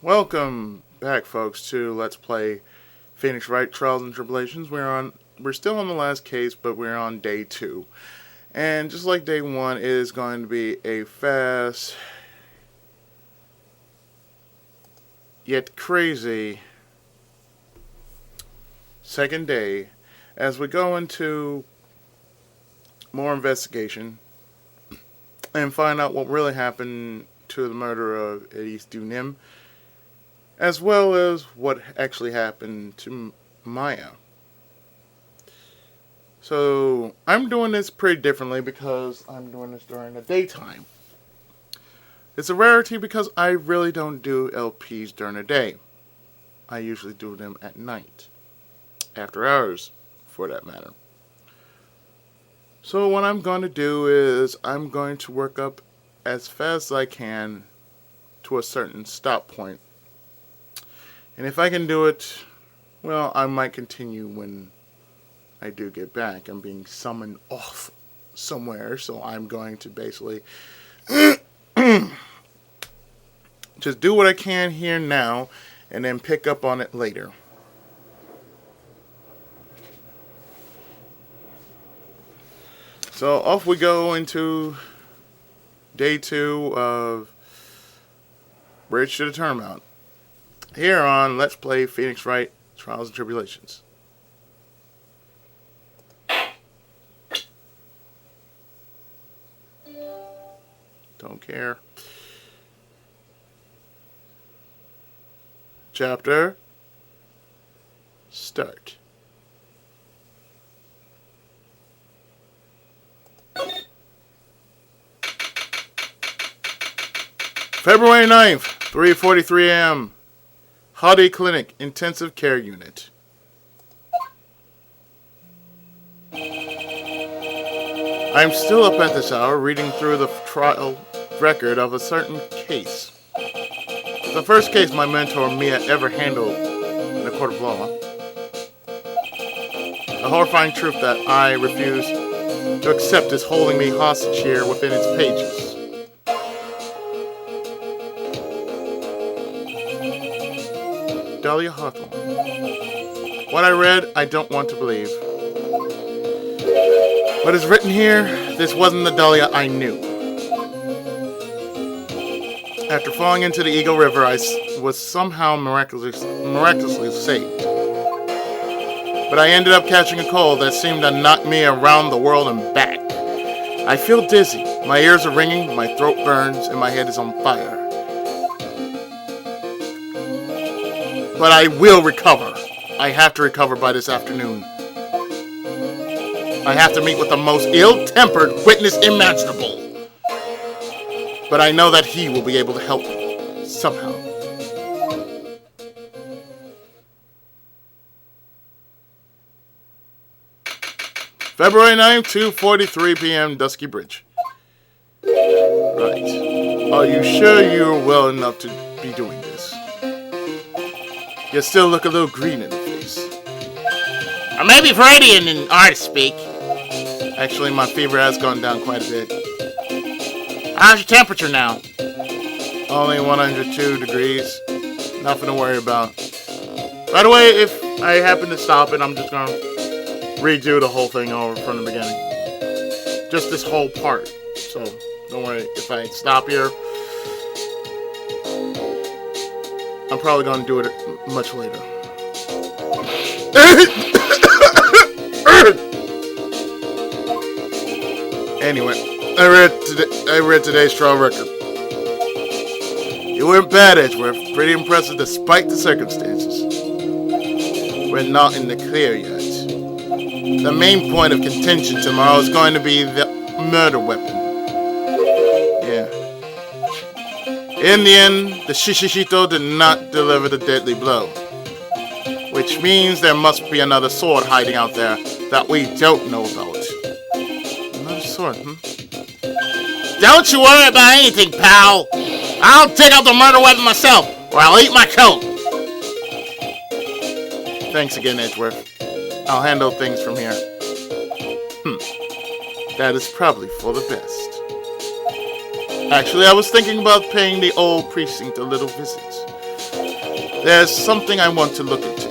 Welcome back, folks, to Let's Play Phoenix Wright Trials and Tribulations. We're still on the last case, but we're on day 2. And just like day 1, it is going to be a fast yet crazy second day as we go into more investigation and find out what really happened to the murder of Elise Dunim, as well as what actually happened to Maya. So, I'm doing this pretty differently because I'm doing this during the daytime. It's a rarity because I really don't do LPs during the day. I usually do them at night. After hours, for that matter. So what I'm going to do is I'm going to work up as fast as I can to a certain stop point. And if I can do it, well, I might continue when I do get back. I'm being summoned off somewhere, so I'm going to basically just do what I can here now and then pick up on it later. So off we go into day 2 of Bridge to the Turnabout. Here on Let's Play Phoenix Wright Trials and Tribulations. Don't care. Chapter start. February 9th, 3:43 a.m. Hadi Clinic Intensive Care Unit. I am still up at this hour reading through the trial record of a certain case. The first case my mentor Mia ever handled in a court of law. The horrifying truth that I refuse to accept is holding me hostage here within its pages. Dahlia Hawthorne. What I read, I don't want to believe. What is written here, this wasn't the Dahlia I knew. After falling into the Eagle River, I was somehow miraculously saved. But I ended up catching a cold that seemed to knock me around the world and back. I feel dizzy, my ears are ringing, my throat burns, and my head is on fire. But I will recover. I have to recover by this afternoon. I have to meet with the most ill-tempered witness imaginable. But I know that he will be able to help me, somehow. February 9th, 2:43 p.m., Dusky Bridge. Right. Are you sure you're well enough to be doing this? You still look a little green in the face. Or maybe Freudian in artist speak. Actually, my fever has gone down quite a bit. How's your temperature now? Only 102 degrees. Nothing to worry about. By the way, if I happen to stop it, I'm just going to redo the whole thing over from the beginning. Just this whole part. So, don't worry if I stop here. I'm probably going to do it much later. Anyway, I read today's trial record. You weren't bad, Edgeworth. Pretty impressive despite the circumstances. We're not in the clear yet. The main point of contention tomorrow is going to be the murder weapon. Yeah. In the end, the Shishishito did not deliver the deadly blow. Which means there must be another sword hiding out there that we don't know about. Another sword, Don't you worry about anything, pal. I'll take out the murder weapon myself, or I'll eat my coat. Thanks again, Edgeworth. I'll handle things from here. That is probably for the best. Actually, I was thinking about paying the old precinct a little visit. there's something I want to look into.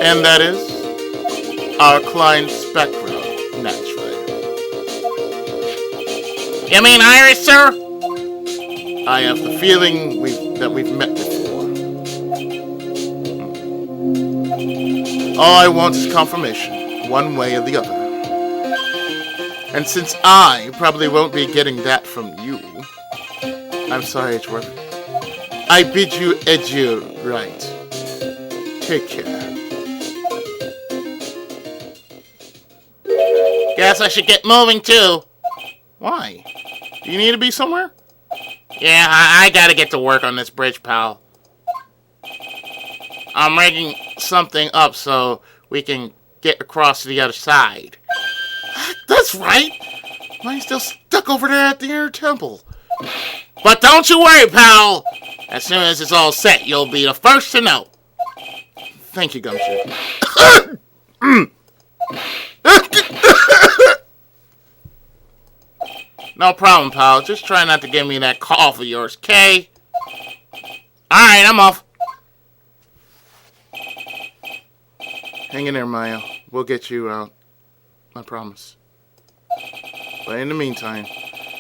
And that is our client's background, naturally. You mean Irish, sir? I have the feeling that we've met before. All I want is confirmation, one way or the other. And since I probably won't be getting that from you, I'm sorry, Edgeworth. I bid you adieu, right. Take care. Guess I should get moving too. Why? Do you need to be somewhere? Yeah, I gotta get to work on this bridge, pal. I'm rigging something up so we can get across to the other side. That's right. Mine's still stuck over there at the inner temple. But don't you worry, pal. As soon as it's all set, you'll be the first to know. Thank you, Gumshoe. No problem, pal. Just try not to give me that cough of yours, okay? Alright, I'm off. Hang in there, Maya. We'll get you out. I promise. But in the meantime,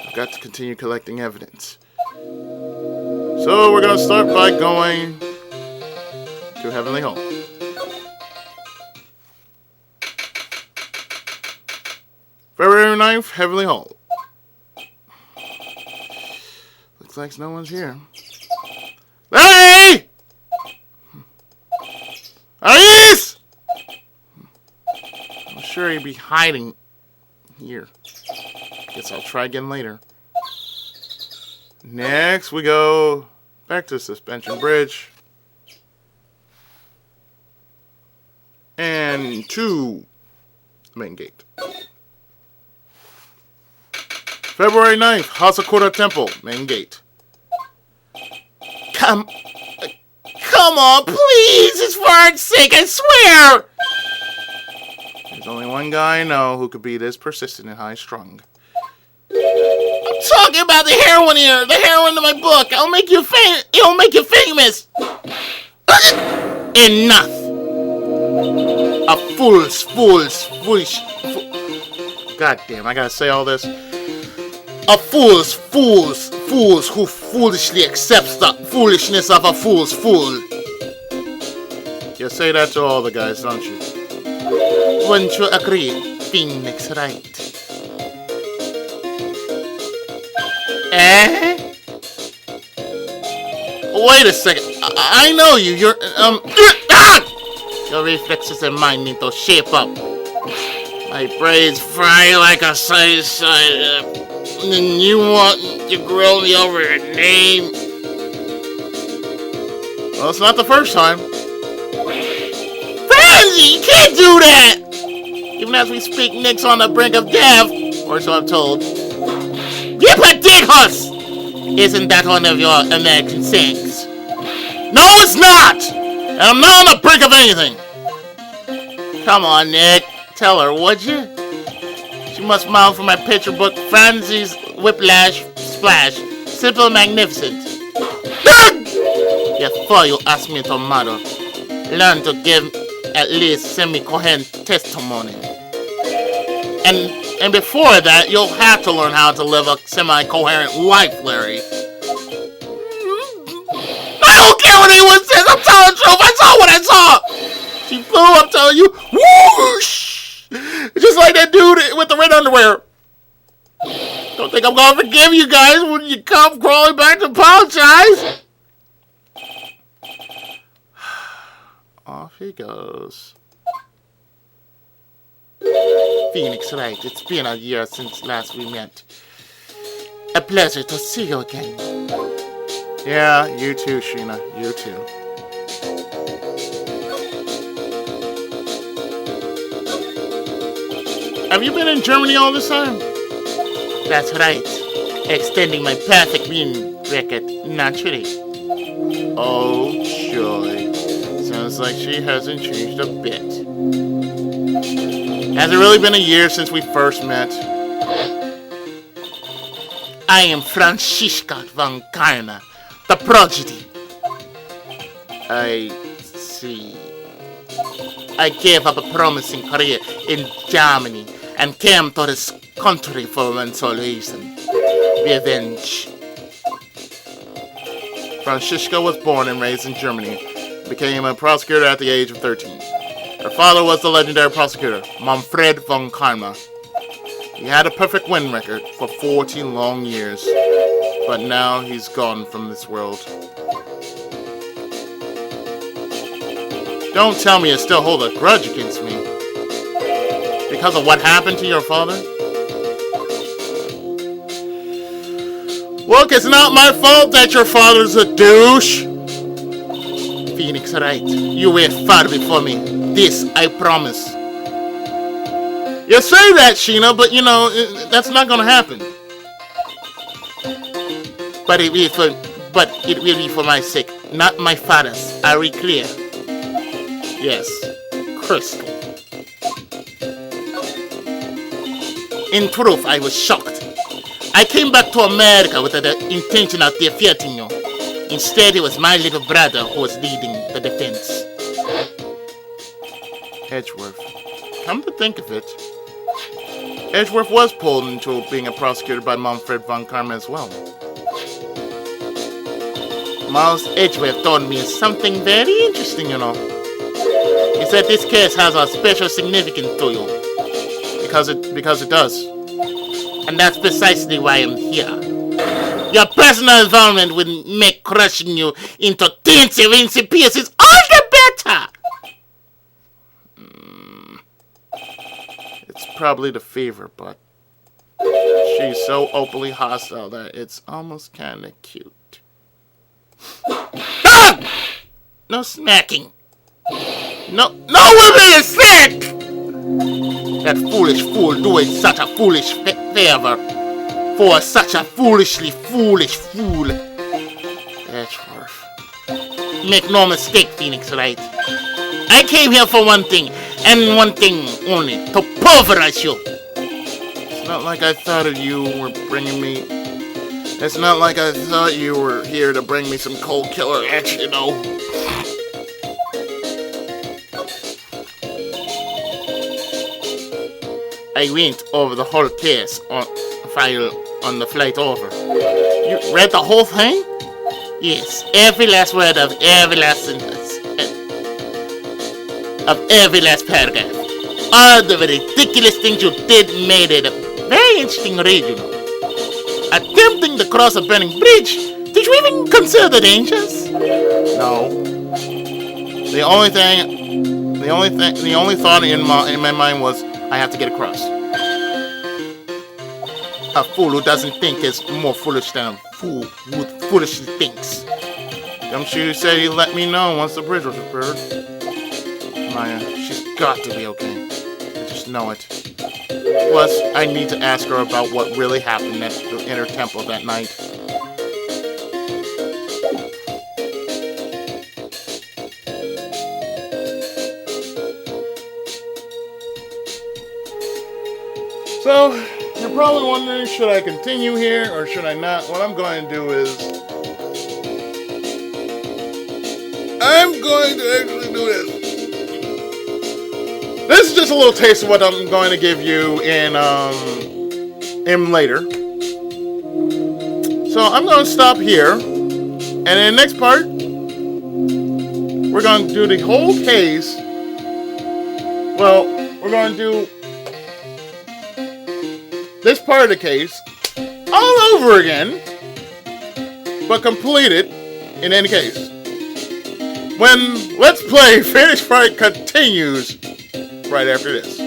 I've got to continue collecting evidence. So we're going to start by going to Heavenly Hall. February 9th, Heavenly Hall. Looks like no one's here. Larry! Alice! I'm sure he'd be hiding here. Guess I'll try again later. Next, we go back to the suspension bridge. And to the main gate. February 9th, Hasakura Temple, main gate. Come on, please! It's for Art's sake, I swear! There's only one guy I know who could be this persistent and high-strung. I'm talking about the heroine here, the heroine of my book. It'll make you famous. Enough. A foolish. God damn, I gotta say all this. A fools who foolishly accepts the foolishness of a fool's fool. You say that to all the guys, don't you? Wouldn't you agree, Phoenix Wright? Eh? Wait a second. I know you. You're, Your reflexes and mine need to shape up. My braids fry like a side. And you want to grill me over a name? Well, it's not the first time. Franzi, you can't do that! Even as we speak, Nick's on the brink of death, or so I'm told. Yippee-dick-hus! Isn't that one of your American sayings? No, it's not! And I'm not on the brink of anything. Come on, Nick. Tell her, would you? She must mouth for my picture book, Franzi's Whiplash Splash. Simple and magnificent. Before you ask me tomorrow, learn to give at least semi-coherent testimony. And before that, you'll have to learn how to live a semi-coherent life, Larry. I don't care what anyone says. I'm telling the truth. I saw what I saw. She flew up, telling you, whoosh! Just like that dude with the red underwear. Don't think I'm gonna forgive you guys when you come crawling back to apologize. Off he goes. Phoenix Wright, it's been a year since last we met. A pleasure to see you again. Yeah, you too, Sheena. You too. Have you been in Germany all this time? That's right. Extending my perfect win record, naturally. Oh, joy. Sounds like she hasn't changed a bit. Has it really been a year since we first met? I am Franziska von Karna, the prodigy. I see. I gave up a promising career in Germany and came to this country for one sole reason: revenge. Franziska was born and raised in Germany, became a prosecutor at the age of 13. Her father was the legendary prosecutor, Manfred von Karma. He had a perfect win record for 14 long years, but now he's gone from this world. Don't tell me you still hold a grudge against me. Because of what happened to your father? Look, it's not my fault that your father's a douche. Phoenix Wright, you went far before me. This I promise. You say that, Sheena, but that's not gonna happen. But it will be for my sake, not my father's. Are we clear? Yes, crystal. In truth, I was shocked. I came back to America with the intention of defeating you. Instead, it was my little brother who was leading the defense. Edgeworth. Come to think of it, Edgeworth was pulled into being a prosecutor by Manfred von Karma as well. Miles Edgeworth told me something very interesting, He said this case has a special significance to you. Because it does. And that's precisely why I'm here. Your personal involvement would make crushing you into teensy-weensy pieces all the better. It's probably the fever, but she's so openly hostile that it's almost kinda cute. Ah! No smacking. No women is sick! That foolish fool doing such a foolish favor for such a foolishly foolish fool. Edgeworth. Make no mistake, Phoenix Wright. I came here for one thing, and one thing only, to pulverize you. It's not like I thought you were bringing me... It's not like I thought you were here to bring me some cold killer action, I went over the whole case file on the flight over. You read the whole thing? Yes, every last word of every last sentence. Of every last paragraph. All the ridiculous things you did made it a very interesting read, Attempting to cross a burning bridge? Did you even consider the dangers? No. The only thought in my mind was, I have to get across. A fool who doesn't think is more foolish than a fool who foolishly thinks. Don't you say you let me know once the bridge was repaired. Maya, she's got to be okay. I just know it. Plus, I need to ask her about what really happened at the inner temple that night. So, you're probably wondering, should I continue here or should I not? What I'm going to do is, I'm going to actually do this. This is just a little taste of what I'm going to give you in later. So I'm going to stop here, and in the next part, we're going to do the whole case. Well, we're going to do this part of the case all over again, but complete it in any case. When Let's Play Phoenix Wright continues right after this.